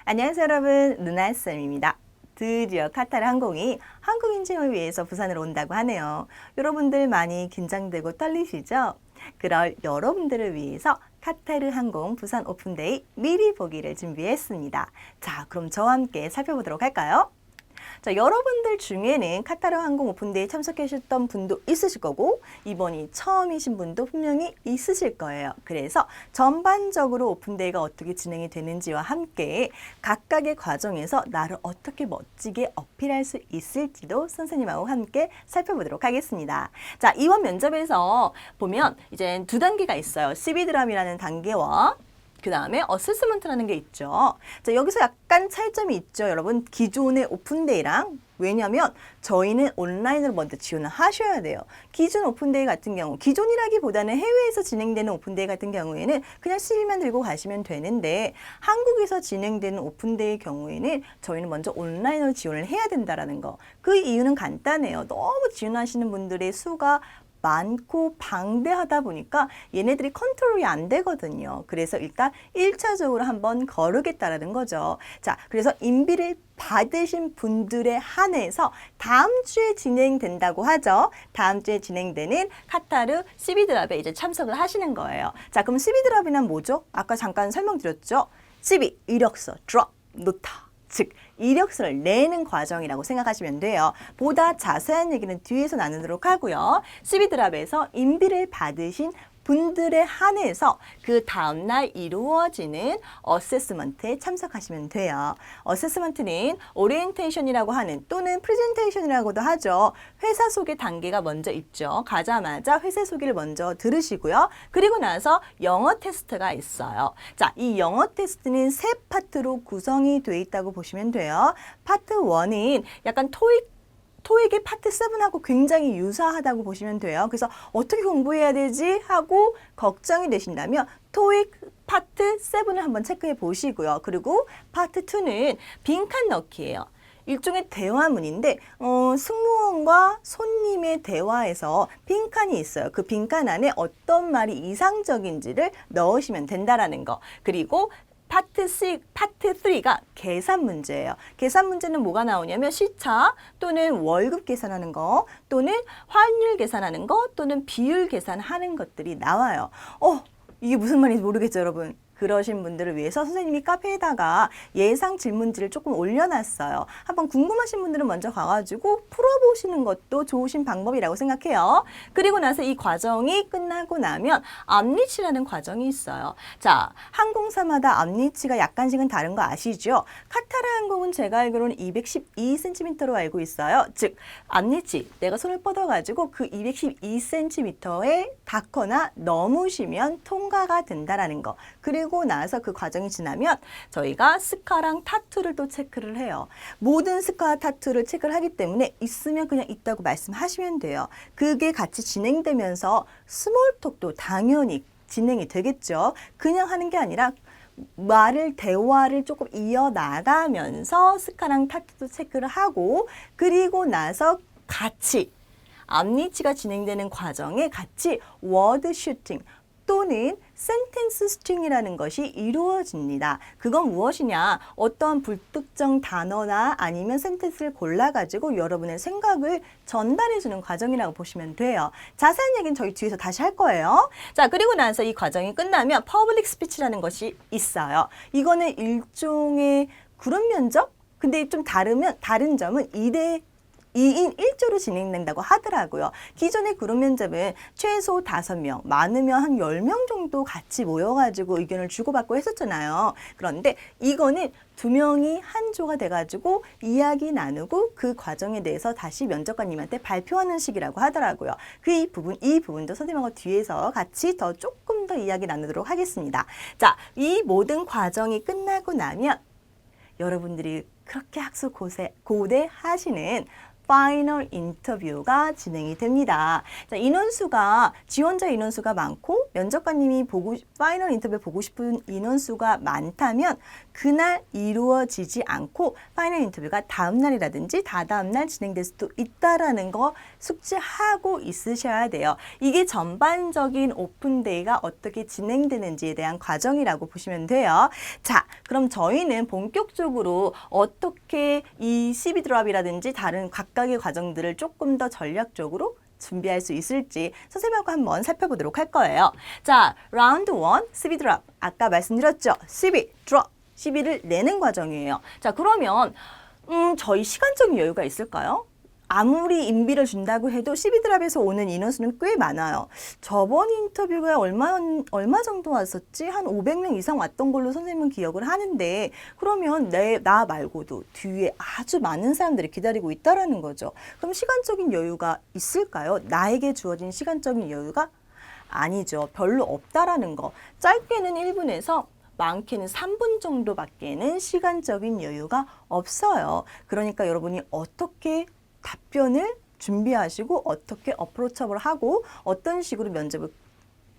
안녕하세요 여러분, 누나쌤입니다. 드디어 카타르 항공이 한국 인증을 위해서 부산으로 온다고 하네요. 여러분들 많이 긴장되고 떨리시죠? 그럴 여러분들을 위해서 카타르 항공 부산 오픈데이 미리 보기를 준비했습니다. 자, 그럼 저와 함께 살펴보도록 할까요? 자, 여러분들 중에는 카타르 항공 오픈데이 참석하셨던 분도 있으실 거고 이번이 처음이신 분도 분명히 있으실 거예요. 그래서 전반적으로 오픈데이가 어떻게 진행이 되는지와 함께 각각의 과정에서 나를 어떻게 멋지게 어필할 수 있을지도 선생님하고 함께 살펴보도록 하겠습니다. 자, 이번 면접에서 보면 이제 두 단계가 있어요. CB드럼이라는 단계와 그 다음에 어세스먼트라는 게 있죠. 자, 여기서 약간 차이점이 있죠. 여러분, 기존의 오픈데이랑 왜냐하면 저희는 온라인으로 먼저 지원을 하셔야 돼요. 기존 오픈데이 같은 경우, 기존이라기보다는 해외에서 진행되는 오픈데이 같은 경우에는 그냥 CV만 들고 가시면 되는데 한국에서 진행되는 오픈데이 경우에는 저희는 먼저 온라인으로 지원을 해야 된다는 거. 그 이유는 간단해요. 너무 지원하시는 분들의 수가 많고 방대하다 보니까 얘네들이 컨트롤이 안 되거든요. 그래서 일단 1차적으로 한번 거르겠다라는 거죠. 자, 그래서 인비를 받으신 분들에 한해서 다음 주에 진행된다고 하죠. 다음 주에 진행되는 카타르 CB드랍에 이제 참석을 하시는 거예요. 자, 그럼 CB드랍이란 뭐죠? 아까 잠깐 설명드렸죠. CB, 이력서, drop, 놓다. 즉, 이력서를 내는 과정이라고 생각하시면 돼요. 보다 자세한 얘기는 뒤에서 나누도록 하고요. CB드랍에서 인비를 받으신 분들에 한해서 그 다음날 이루어지는 어세스먼트에 참석하시면 돼요. 어세스먼트는 오리엔테이션이라고 하는 또는 프레젠테이션이라고도 하죠. 회사 소개 단계가 먼저 있죠. 가자마자 회사 소개를 먼저 들으시고요. 그리고 나서 영어 테스트가 있어요. 자, 이 영어 테스트는 세 파트로 구성이 되어 있다고 보시면 돼요. 파트 1은 약간 토익의 파트 7하고 굉장히 유사하다고 보시면 돼요. 그래서 어떻게 공부해야 되지? 하고 걱정이 되신다면 토익 파트 7을 한번 체크해 보시고요. 그리고 파트 2는 빈칸 넣기예요. 일종의 대화문인데 승무원과 손님의 대화에서 빈칸이 있어요. 그 빈칸 안에 어떤 말이 이상적인지를 넣으시면 된다라는 거. 그리고 파트 3가 계산 문제예요. 계산 문제는 뭐가 나오냐면 시차 또는 월급 계산하는 거 또는 환율 계산하는 거 또는 비율 계산하는 것들이 나와요. 이게 무슨 말인지 모르겠죠, 여러분? 그러신 분들을 위해서 선생님이 카페에다가 예상 질문지를 조금 올려놨어요. 한번 궁금하신 분들은 먼저 가가지고 풀어보시는 것도 좋으신 방법이라고 생각해요. 그리고 나서 이 과정이 끝나고 나면 암리치라는 과정이 있어요. 자, 항공사마다 암리치가 약간씩은 다른 거 아시죠? 카타르 항공은 제가 알기로는 212cm로 알고 있어요. 즉, 암리치, 내가 손을 뻗어가지고 그 212cm에 닿거나 넘으시면 통과가 된다라는 거. 그리고 나서 그 과정이 지나면 저희가 스카랑 타투를 또 체크를 해요. 모든 스카와 타투를 체크를 하기 때문에 있으면 그냥 있다고 말씀하시면 돼요. 그게 같이 진행되면서 스몰톡도 당연히 진행이 되겠죠. 그냥 하는 게 아니라 대화를 조금 이어나가면서 스카랑 타투도 체크를 하고 그리고 나서 같이 암리치가 진행되는 과정에 같이 워드 슈팅 또는 센텐스 스트링이라는 것이 이루어집니다. 그건 무엇이냐? 어떠한 불특정 단어나 아니면 센텐스를 골라가지고 여러분의 생각을 전달해주는 과정이라고 보시면 돼요. 자세한 얘기는 저희 뒤에서 다시 할 거예요. 자, 그리고 나서 이 과정이 끝나면 퍼블릭 스피치라는 것이 있어요. 이거는 일종의 그룹 면접? 근데 좀 다른 점은 2인 1조로 진행된다고 하더라고요. 기존의 그룹 면접은 최소 5명, 많으면 한 10명 정도 같이 모여가지고 의견을 주고받고 했었잖아요. 그런데 이거는 2명이 한 조가 돼가지고 이야기 나누고 그 과정에 대해서 다시 면접관님한테 발표하는 식이라고 하더라고요. 이 부분도 선생님하고 뒤에서 같이 조금 더 이야기 나누도록 하겠습니다. 자, 이 모든 과정이 끝나고 나면 여러분들이 그렇게 학습 고대 하시는 파이널 인터뷰가 진행이 됩니다. 자, 인원수가 지원자 인원수가 많고 면접관님이 파이널 인터뷰 보고 싶은 인원수가 많다면 그날 이루어지지 않고 파이널 인터뷰가 다음 날이라든지 다다음 날 진행될 수도 있다라는 거 숙지하고 있으셔야 돼요. 이게 전반적인 오픈데이가 어떻게 진행되는지에 대한 과정이라고 보시면 돼요. 자, 그럼 저희는 본격적으로 어떻게 이 CV 드랍이라든지 다른 각각의 과정들을 조금 더 전략적으로 준비할 수 있을지 선생님하고 한번 살펴보도록 할 거예요. 자, 라운드 1 CV 드랍. 아까 말씀드렸죠? CV 드랍. CV를 내는 과정이에요. 자, 그러면 저희 시간적인 여유가 있을까요? 아무리 인비를 준다고 해도 CV 드랍에서 오는 인원수는 꽤 많아요. 저번 인터뷰가 얼마 정도 왔었지? 한 500명 이상 왔던 걸로 선생님은 기억을 하는데 그러면 나 말고도 뒤에 아주 많은 사람들이 기다리고 있다라는 거죠. 그럼 시간적인 여유가 있을까요? 나에게 주어진 시간적인 여유가 아니죠. 별로 없다라는 거. 짧게는 1분에서 많게는 3분 정도밖에는 시간적인 여유가 없어요. 그러니까 여러분이 어떻게 답변을 준비하시고 어떻게 어프로처블 하고 어떤 식으로 면접을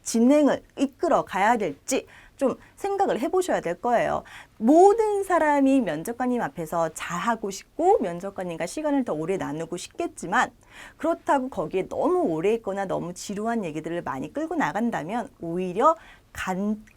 진행을 이끌어 가야 될지 좀 생각을 해보셔야 될 거예요. 모든 사람이 면접관님 앞에서 잘하고 싶고 면접관님과 시간을 더 오래 나누고 싶겠지만 그렇다고 거기에 너무 오래 있거나 너무 지루한 얘기들을 많이 끌고 나간다면 오히려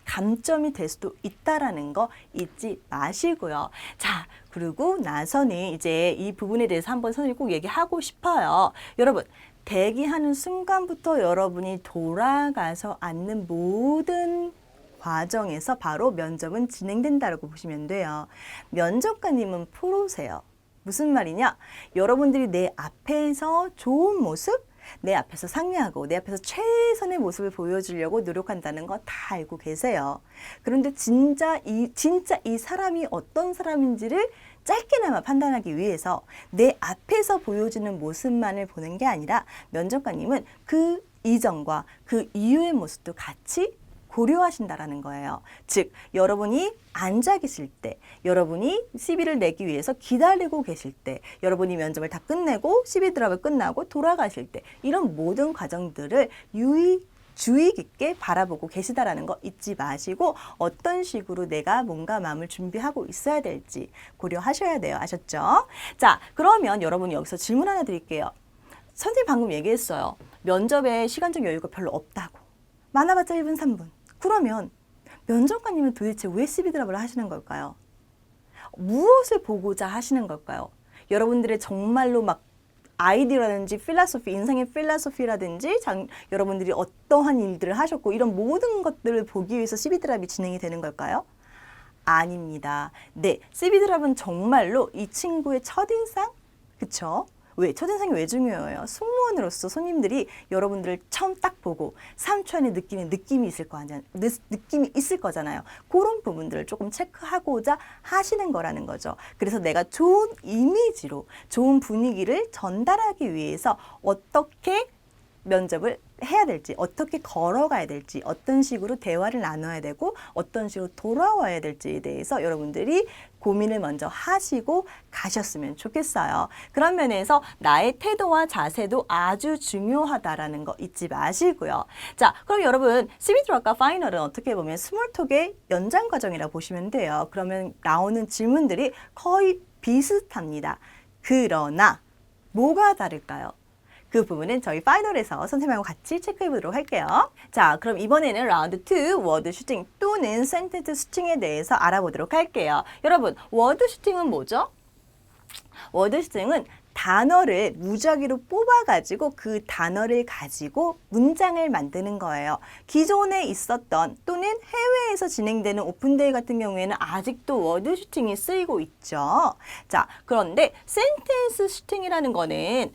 감점이 될 수도 있다라는 거 잊지 마시고요. 자, 그리고 나서는 이제 이 부분에 대해서 한번 선생님이 꼭 얘기하고 싶어요. 여러분, 대기하는 순간부터 여러분이 돌아가서 앉는 모든 과정에서 바로 면접은 진행된다고 보시면 돼요. 면접관님은 프로세요. 무슨 말이냐? 여러분들이 내 앞에서 좋은 모습, 내 앞에서 상회하고 내 앞에서 최선의 모습을 보여주려고 노력한다는 거 다 알고 계세요. 그런데 진짜 이 사람이 어떤 사람인지를 짧게나마 판단하기 위해서 내 앞에서 보여주는 모습만을 보는 게 아니라 면접관님은 그 이전과 그 이후의 모습도 같이 고려하신다라는 거예요. 즉, 여러분이 앉아 계실 때, 여러분이 CV를 내기 위해서 기다리고 계실 때, 여러분이 면접을 다 끝내고 CV 드랍을 끝나고 돌아가실 때 이런 모든 과정들을 주의 깊게 바라보고 계시다라는 거 잊지 마시고 어떤 식으로 내가 뭔가 마음을 준비하고 있어야 될지 고려하셔야 돼요. 아셨죠? 자, 그러면 여러분이 여기서 질문 하나 드릴게요. 선생님 방금 얘기했어요. 면접에 시간적 여유가 별로 없다고. 많아봤자 1분, 3분. 그러면 면접관님은 도대체 왜 CV 드랍을 하시는 걸까요? 무엇을 보고자 하시는 걸까요? 여러분들의 정말로 막 아이디어라든지 필라소피, 인생의 필라소피라든지 여러분들이 어떠한 일들을 하셨고 이런 모든 것들을 보기 위해서 CV 드랍이 진행이 되는 걸까요? 아닙니다. 네, CV 드랍은 정말로 이 친구의 첫인상? 그쵸? 왜? 첫인상이 왜 중요해요? 승무원으로서 손님들이 여러분들을 처음 딱 보고 3초 안에 느끼는 느낌이 있을 거잖아요. 그런 부분들을 조금 체크하고자 하시는 거라는 거죠. 그래서 내가 좋은 이미지로 좋은 분위기를 전달하기 위해서 어떻게 면접을 해야 될지, 어떻게 걸어가야 될지, 어떤 식으로 대화를 나눠야 되고 어떤 식으로 돌아와야 될지에 대해서 여러분들이 고민을 먼저 하시고 가셨으면 좋겠어요. 그런 면에서 나의 태도와 자세도 아주 중요하다라는 거 잊지 마시고요. 자, 그럼 여러분 CV 드랍과 파이널은 어떻게 보면 스몰톡의 연장 과정이라고 보시면 돼요. 그러면 나오는 질문들이 거의 비슷합니다. 그러나 뭐가 다를까요? 그 부분은 저희 파이널에서 선생님하고 같이 체크해 보도록 할게요. 자, 그럼 이번에는 라운드 2 워드 슈팅 또는 센텐스 슈팅에 대해서 알아보도록 할게요. 여러분, 워드 슈팅은 뭐죠? 워드 슈팅은 단어를 무작위로 뽑아가지고 그 단어를 가지고 문장을 만드는 거예요. 기존에 있었던 또는 해외에서 진행되는 오픈데이 같은 경우에는 아직도 워드 슈팅이 쓰이고 있죠. 자, 그런데 센텐스 슈팅이라는 거는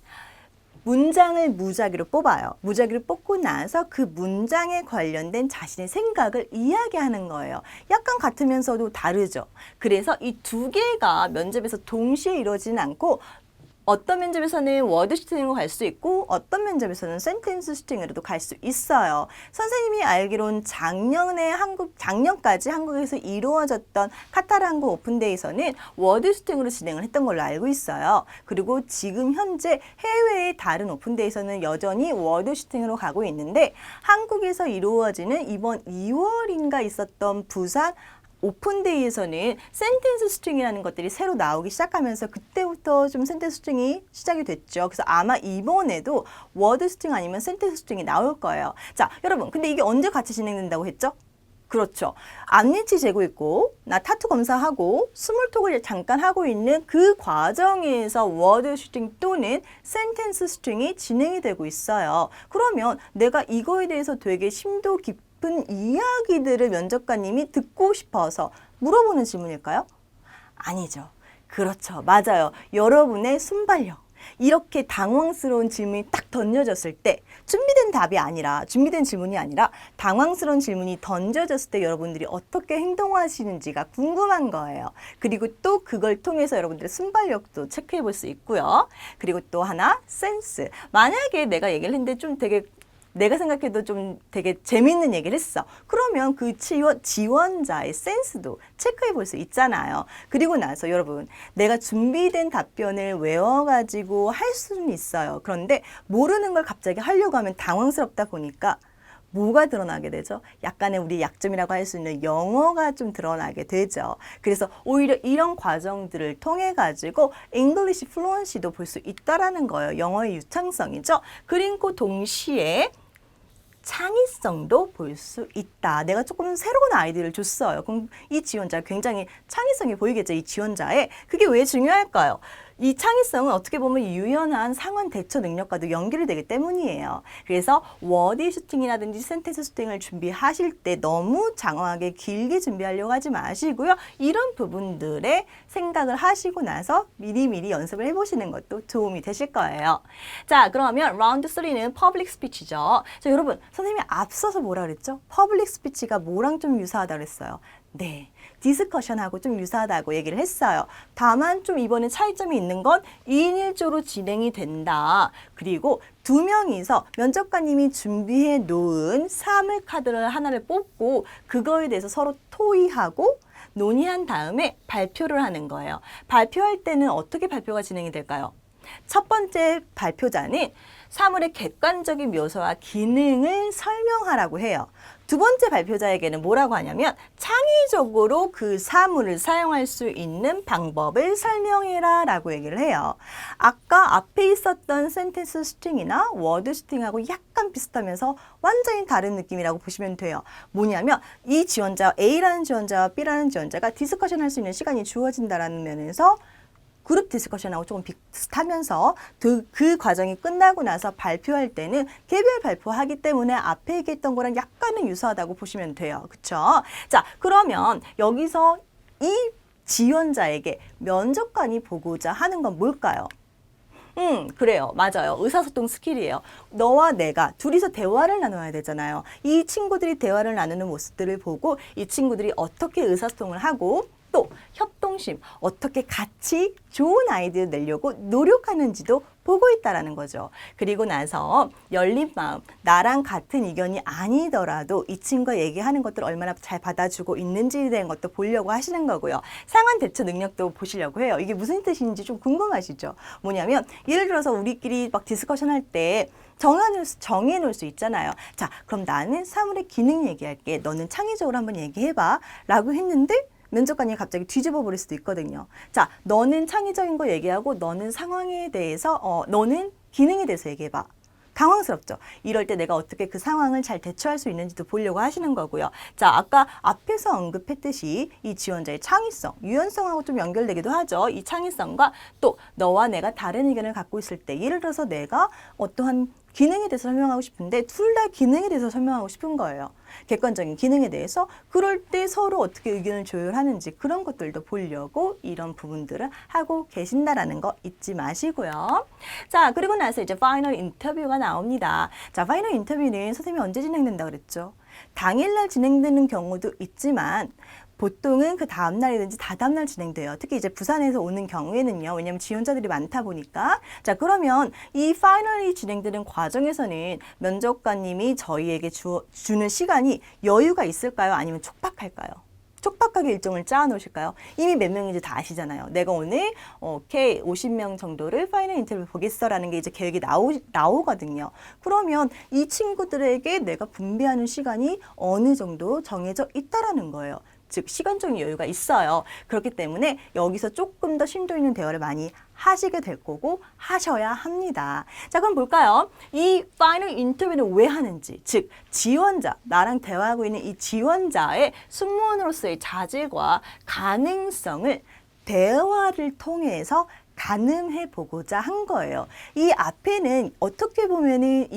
문장을 무작위로 뽑아요. 무작위로 뽑고 나서 그 문장에 관련된 자신의 생각을 이야기하는 거예요. 약간 같으면서도 다르죠. 그래서 이 두 개가 면접에서 동시에 이루어지는 않고 어떤 면접에서는 워드 슈팅으로 갈 수 있고 어떤 면접에서는 센텐스 슈팅으로도 갈 수 있어요. 선생님이 알기론 작년까지 한국에서 이루어졌던 카타르 항공 오픈데이에서는 워드 슈팅으로 진행을 했던 걸로 알고 있어요. 그리고 지금 현재 해외의 다른 오픈데이에서는 여전히 워드 슈팅으로 가고 있는데 한국에서 이루어지는 이번 2월인가 있었던 부산 오픈데이에서는 센텐스 스트링이라는 것들이 새로 나오기 시작하면서 그때부터 좀 센텐스 스트링이 시작이 됐죠. 그래서 아마 이번에도 워드 스트링 아니면 센텐스 스트링이 나올 거예요. 자, 여러분, 근데 이게 언제 같이 진행된다고 했죠? 그렇죠. 안리치 재고 있고 나 타투 검사하고 스몰톡을 잠깐 하고 있는 그 과정에서 워드 슈팅 또는 센텐스 스트링이 진행이 되고 있어요. 그러면 내가 이거에 대해서 되게 심도 깊은 이야기들을 면접관님이 듣고 싶어서 물어보는 질문일까요? 아니죠. 그렇죠. 맞아요. 여러분의 순발력. 이렇게 당황스러운 질문이 딱 던져졌을 때 준비된 질문이 아니라 당황스러운 질문이 던져졌을 때 여러분들이 어떻게 행동하시는지가 궁금한 거예요. 그리고 또 그걸 통해서 여러분들의 순발력도 체크해 볼 수 있고요. 그리고 또 하나 센스. 만약에 내가 얘기를 했는데 좀 되게 내가 생각해도 좀 되게 재밌는 얘기를 했어. 그러면 그 지원자의 센스도 체크해 볼 수 있잖아요. 그리고 나서 여러분, 내가 준비된 답변을 외워가지고 할 수는 있어요. 그런데 모르는 걸 갑자기 하려고 하면 당황스럽다 보니까 뭐가 드러나게 되죠? 약간의 우리 약점이라고 할 수 있는 영어가 좀 드러나게 되죠. 그래서 오히려 이런 과정들을 통해 가지고 English fluency도 볼 수 있다라는 거예요. 영어의 유창성이죠. 그리고 동시에 창의성도 볼 수 있다. 내가 조금 새로운 아이디어를 줬어요. 그럼 이 지원자가 굉장히 창의성이 보이겠죠. 이 지원자의. 그게 왜 중요할까요? 이 창의성은 어떻게 보면 유연한 상황 대처 능력과도 연결이 되기 때문이에요. 그래서 워드 슈팅이라든지 센텐스 슈팅을 준비하실 때 너무 장황하게 길게 준비하려고 하지 마시고요. 이런 부분들에 생각을 하시고 나서 미리미리 연습을 해보시는 것도 도움이 되실 거예요. 자, 그러면 라운드 3는 퍼블릭 스피치죠. 자, 여러분, 선생님이 앞서서 뭐라 그랬죠? 퍼블릭 스피치가 뭐랑 좀 유사하다고 그랬어요. 네. 디스커션하고 좀 유사하다고 얘기를 했어요. 다만 좀 이번에 차이점이 있는 건 2인 1조로 진행이 된다. 그리고 2명이서 면접관님이 준비해 놓은 사물 카드를 하나를 뽑고 그거에 대해서 서로 토의하고 논의한 다음에 발표를 하는 거예요. 발표할 때는 어떻게 발표가 진행이 될까요? 첫 번째 발표자는 사물의 객관적인 묘사와 기능을 설명하라고 해요. 두 번째 발표자에게는 뭐라고 하냐면 창의적으로 그 사물을 사용할 수 있는 방법을 설명해라 라고 얘기를 해요. 아까 앞에 있었던 센텐스 스트링이나 워드 스트링하고 약간 비슷하면서 완전히 다른 느낌이라고 보시면 돼요. 뭐냐면 이 지원자 A라는 지원자와 B라는 지원자가 디스커션 할 수 있는 시간이 주어진다라는 면에서 그룹 디스커션하고 조금 비슷하면서 그 과정이 끝나고 나서 발표할 때는 개별 발표하기 때문에 앞에 얘기했던 거랑 약간은 유사하다고 보시면 돼요. 그쵸? 자, 그러면 여기서 이 지원자에게 면접관이 보고자 하는 건 뭘까요? 그래요. 맞아요. 의사소통 스킬이에요. 너와 내가 둘이서 대화를 나눠야 되잖아요. 이 친구들이 대화를 나누는 모습들을 보고 이 친구들이 어떻게 의사소통을 하고 또 협동심, 어떻게 같이 좋은 아이디어를 내려고 노력하는지도 보고 있다라는 거죠. 그리고 나서 열린 마음, 나랑 같은 의견이 아니더라도 이 친구가 얘기하는 것들을 얼마나 잘 받아주고 있는지에 대한 것도 보려고 하시는 거고요. 상황 대처 능력도 보시려고 해요. 이게 무슨 뜻인지 좀 궁금하시죠? 뭐냐면 예를 들어서 우리끼리 막 디스커션 할 때 정해 놓을 수 있잖아요. 자, 그럼 나는 사물의 기능 얘기할게. 너는 창의적으로 한번 얘기해봐. 라고 했는데 면접관이 갑자기 뒤집어 버릴 수도 있거든요. 자, 너는 창의적인 거 얘기하고 너는 상황에 대해서 너는 기능에 대해서 얘기해봐. 당황스럽죠. 이럴 때 내가 어떻게 그 상황을 잘 대처할 수 있는지도 보려고 하시는 거고요. 자, 아까 앞에서 언급했듯이 이 지원자의 창의성, 유연성하고 좀 연결되기도 하죠. 이 창의성과 또 너와 내가 다른 의견을 갖고 있을 때 예를 들어서 내가 어떠한 기능에 대해서 설명하고 싶은데 둘 다 기능에 대해서 설명하고 싶은 거예요. 객관적인 기능에 대해서. 그럴 때 서로 어떻게 의견을 조율하는지 그런 것들도 보려고 이런 부분들을 하고 계신다라는 거 잊지 마시고요. 자, 그리고 나서 이제 파이널 인터뷰가 나옵니다. 자, 파이널 인터뷰는 선생님이 언제 진행된다고 그랬죠? 당일날 진행되는 경우도 있지만 보통은 그 다음날이든지 다다음날 진행돼요. 특히 이제 부산에서 오는 경우에는요. 왜냐하면 지원자들이 많다 보니까. 자, 그러면 이 파이널이 진행되는 과정에서는 면접관님이 저희에게 주는 시간이 여유가 있을까요? 아니면 촉박할까요? 촉박하게 일정을 짜 놓으실까요? 이미 몇 명인지 다 아시잖아요. 내가 오늘 K 50명 정도를 파이널 인터뷰 보겠어라는 게 이제 계획이 나오거든요. 그러면 이 친구들에게 내가 분배하는 시간이 어느 정도 정해져 있다라는 거예요. 즉 시간적인 여유가 있어요. 그렇기 때문에 여기서 조금 더 심도 있는 대화를 많이 하시게 될 거고 하셔야 합니다. 자, 그럼 볼까요? 이 파이널 인터뷰는 왜 하는지, 즉 지원자, 나랑 대화하고 있는 이 지원자의 승무원으로서의 자질과 가능성을 대화를 통해서 가늠해 보고자 한 거예요. 이 앞에는 어떻게 보면은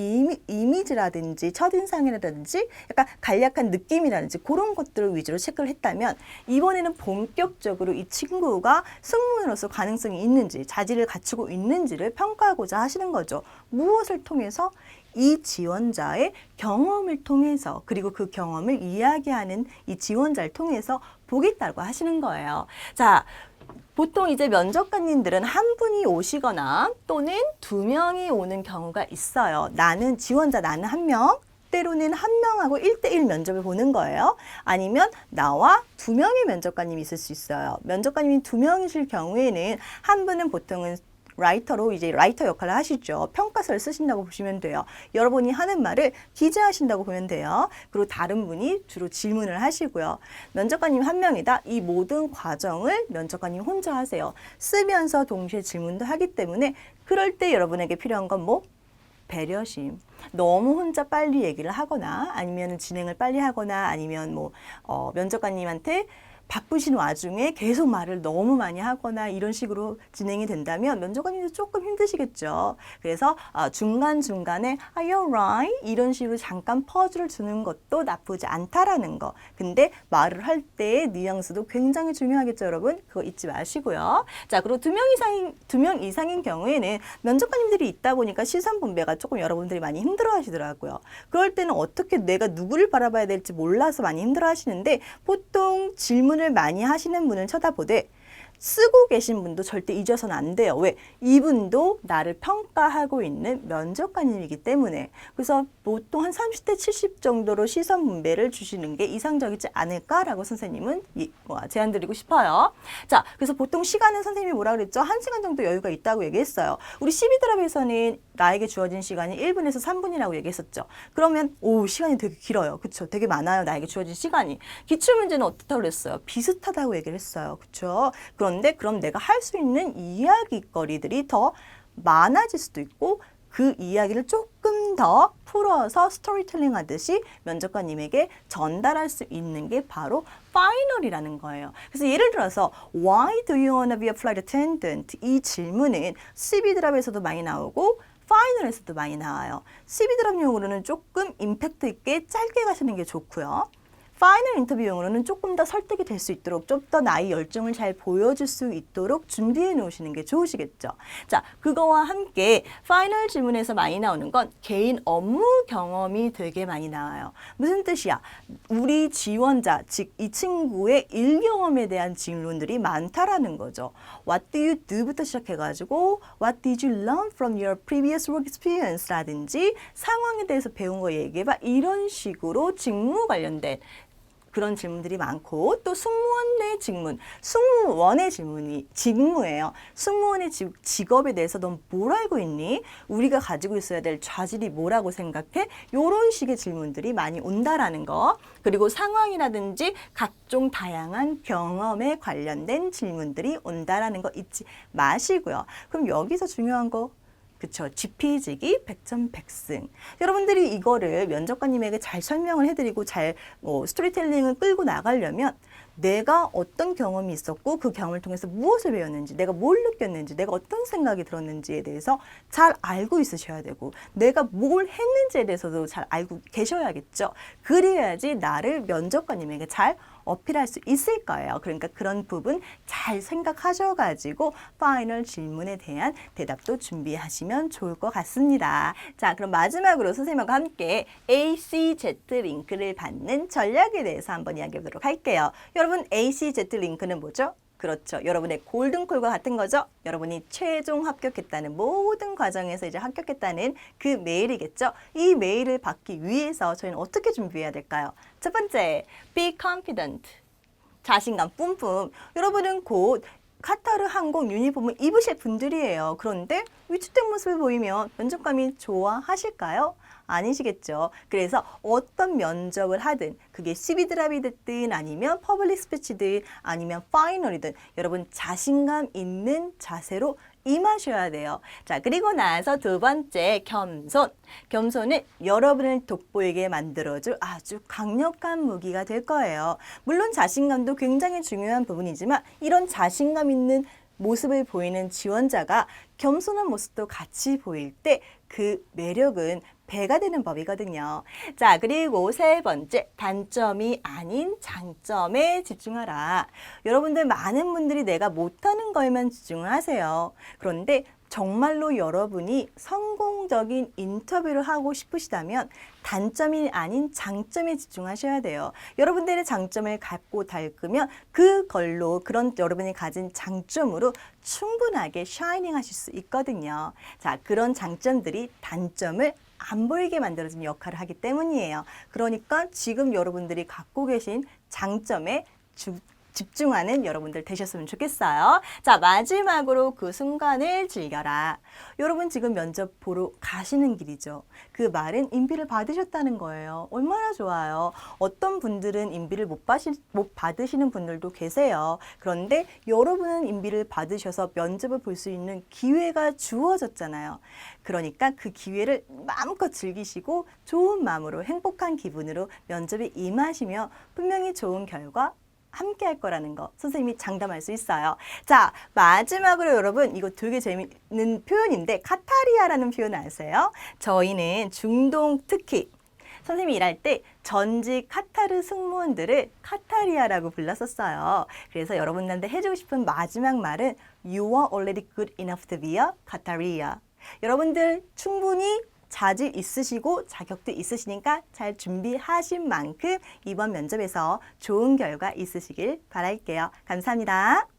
이미지라든지 첫인상이라든지 약간 간략한 느낌이라든지 그런 것들을 위주로 체크를 했다면 이번에는 본격적으로 이 친구가 승무원으로서 가능성이 있는지 자질을 갖추고 있는지를 평가하고자 하시는 거죠. 무엇을 통해서? 이 지원자의 경험을 통해서 그리고 그 경험을 이야기하는 이 지원자를 통해서 보겠다고 하시는 거예요. 자, 보통 이제 면접관님들은 한 분이 오시거나 또는 두 명이 오는 경우가 있어요. 나는 지원자, 나는 한 명, 때로는 한 명하고 1대1 면접을 보는 거예요. 아니면 나와 두 명의 면접관님이 있을 수 있어요. 면접관님이 두 명이실 경우에는 한 분은 보통은 라이터로 이제 라이터 역할을 하시죠. 평가서를 쓰신다고 보시면 돼요. 여러분이 하는 말을 기재하신다고 보면 돼요. 그리고 다른 분이 주로 질문을 하시고요. 면접관님 한 명이다. 이 모든 과정을 면접관님 혼자 하세요. 쓰면서 동시에 질문도 하기 때문에 그럴 때 여러분에게 필요한 건 뭐? 배려심. 너무 혼자 빨리 얘기를 하거나 아니면 진행을 빨리 하거나 아니면 뭐 면접관님한테 바쁘신 와중에 계속 말을 너무 많이 하거나 이런 식으로 진행이 된다면 면접관님도 조금 힘드시겠죠. 그래서 중간중간에 Are you right? 이런 식으로 잠깐 퍼즐을 주는 것도 나쁘지 않다라는 거. 근데 말을 할 때의 뉘앙스도 굉장히 중요하겠죠, 여러분? 그거 잊지 마시고요. 자, 그리고 두 명 이상인 경우에는 면접관님들이 있다 보니까 시선 분배가 조금 여러분들이 많이 힘들어 하시더라고요. 그럴 때는 어떻게 내가 누구를 바라봐야 될지 몰라서 많이 힘들어 하시는데 보통 질문을 많이 하시는 분을 쳐다보되 쓰고 계신 분도 절대 잊어서는 안 돼요. 왜? 이분도 나를 평가하고 있는 면접관님이기 때문에. 그래서 보통 한 30대 70 정도로 시선 분배를 주시는 게 이상적이지 않을까라고 선생님은 제안 드리고 싶어요. 자, 그래서 보통 시간은 선생님이 뭐라 그랬죠? 1시간 정도 여유가 있다고 얘기했어요. 우리 12드랍에서는 나에게 주어진 시간이 1분에서 3분이라고 얘기했었죠. 그러면 시간이 되게 길어요. 그렇죠? 되게 많아요. 나에게 주어진 시간이. 기출문제는 어떻다고 그랬어요? 비슷하다고 얘기를 했어요. 그렇죠? 그런데 그럼 내가 할 수 있는 이야기거리들이 더 많아질 수도 있고 그 이야기를 조금 더 풀어서 스토리텔링 하듯이 면접관님에게 전달할 수 있는 게 바로 파이널이라는 거예요. 그래서 예를 들어서 Why do you want to be a flight attendant? 이 질문은 CB드랍에서도 많이 나오고 파이널에서도 많이 나와요. CB드랍용으로는 조금 임팩트 있게 짧게 가시는 게 좋고요. 파이널 인터뷰용으로는 조금 더 설득이 될 수 있도록 좀 더 나의 열정을 잘 보여줄 수 있도록 준비해 놓으시는 게 좋으시겠죠. 자, 그거와 함께 파이널 질문에서 많이 나오는 건 개인 업무 경험이 되게 많이 나와요. 무슨 뜻이야? 우리 지원자, 즉 이 친구의 일 경험에 대한 질문들이 많다라는 거죠. What do you do?부터 시작해가지고 What did you learn from your previous work experience? 라든지 상황에 대해서 배운 거 얘기해봐. 이런 식으로 직무 관련된 그런 질문들이 많고 또 승무원의 질문, 승무원의 질문이 직무예요. 승무원의 직업에 대해서 넌 뭘 알고 있니? 우리가 가지고 있어야 될 자질이 뭐라고 생각해? 이런 식의 질문들이 많이 온다라는 거. 그리고 상황이라든지 각종 다양한 경험에 관련된 질문들이 온다라는 거 잊지 마시고요. 그럼 여기서 중요한 거 그쵸. 지피지기 100점 100승. 여러분들이 이거를 면접관님에게 잘 설명을 해드리고 잘 스토리텔링을 끌고 나가려면 내가 어떤 경험이 있었고 그 경험을 통해서 무엇을 배웠는지, 내가 뭘 느꼈는지, 내가 어떤 생각이 들었는지에 대해서 잘 알고 있으셔야 되고 내가 뭘 했는지에 대해서도 잘 알고 계셔야겠죠. 그래야지 나를 면접관님에게 잘 어필할 수 있을 거예요. 그러니까 그런 부분 잘 생각하셔가지고 파이널 질문에 대한 대답도 준비하시면 좋을 것 같습니다. 자, 그럼 마지막으로 선생님과 함께 ACZ 링크를 받는 전략에 대해서 한번 이야기해 보도록 할게요. 여러분, ACZ 링크는 뭐죠? 그렇죠. 여러분의 골든콜과 같은 거죠. 여러분이 최종 합격했다는 모든 과정에서 이제 합격했다는 그 메일이겠죠. 이 메일을 받기 위해서 저희는 어떻게 준비해야 될까요? 첫 번째, be confident. 자신감 뿜뿜. 여러분은 곧 카타르 항공 유니폼을 입으실 분들이에요. 그런데 위축된 모습을 보이면 면접관이 좋아하실까요? 아니시겠죠. 그래서 어떤 면접을 하든 그게 CV 드랍이 됐든 아니면 퍼블릭 스피치든 아니면 파이널이든 여러분 자신감 있는 자세로 임하셔야 돼요. 자, 그리고 나서 두 번째, 겸손. 겸손은 여러분을 돋보이게 만들어줄 아주 강력한 무기가 될 거예요. 물론 자신감도 굉장히 중요한 부분이지만 이런 자신감 있는 모습을 보이는 지원자가 겸손한 모습도 같이 보일 때 그 매력은 배가 되는 법이거든요. 자, 그리고 세 번째, 단점이 아닌 장점에 집중하라. 여러분들 많은 분들이 내가 못하는 거에만 집중을 하세요. 그런데 정말로 여러분이 성공적인 인터뷰를 하고 싶으시다면 단점이 아닌 장점에 집중하셔야 돼요. 여러분들의 장점을 갖고 닳으면 그걸로 그런 여러분이 가진 장점으로 충분하게 샤이닝 하실 수 있거든요. 자, 그런 장점들이 단점을 안 보이게 만들어주는 역할을 하기 때문이에요. 그러니까 지금 여러분들이 갖고 계신 장점에 집중하는 여러분들 되셨으면 좋겠어요. 자, 마지막으로 그 순간을 즐겨라. 여러분 지금 면접 보러 가시는 길이죠. 그 말은 인비를 받으셨다는 거예요. 얼마나 좋아요. 어떤 분들은 인비를 못 받으시는 분들도 계세요. 그런데 여러분은 인비를 받으셔서 면접을 볼 수 있는 기회가 주어졌잖아요. 그러니까 그 기회를 마음껏 즐기시고 좋은 마음으로 행복한 기분으로 면접에 임하시면 분명히 좋은 결과 함께 할 거라는 거 선생님이 장담할 수 있어요. 자, 마지막으로 여러분 이거 되게 재미있는 표현인데 카타리아라는 표현 아세요? 저희는 중동 특히 선생님이 일할 때 전직 카타르 승무원들을 카타리아라고 불렀었어요. 그래서 여러분들한테 해주고 싶은 마지막 말은 You are already good enough to be a 카타리아. 여러분들 충분히 자질 있으시고 자격도 있으시니까 잘 준비하신 만큼 이번 면접에서 좋은 결과 있으시길 바랄게요. 감사합니다.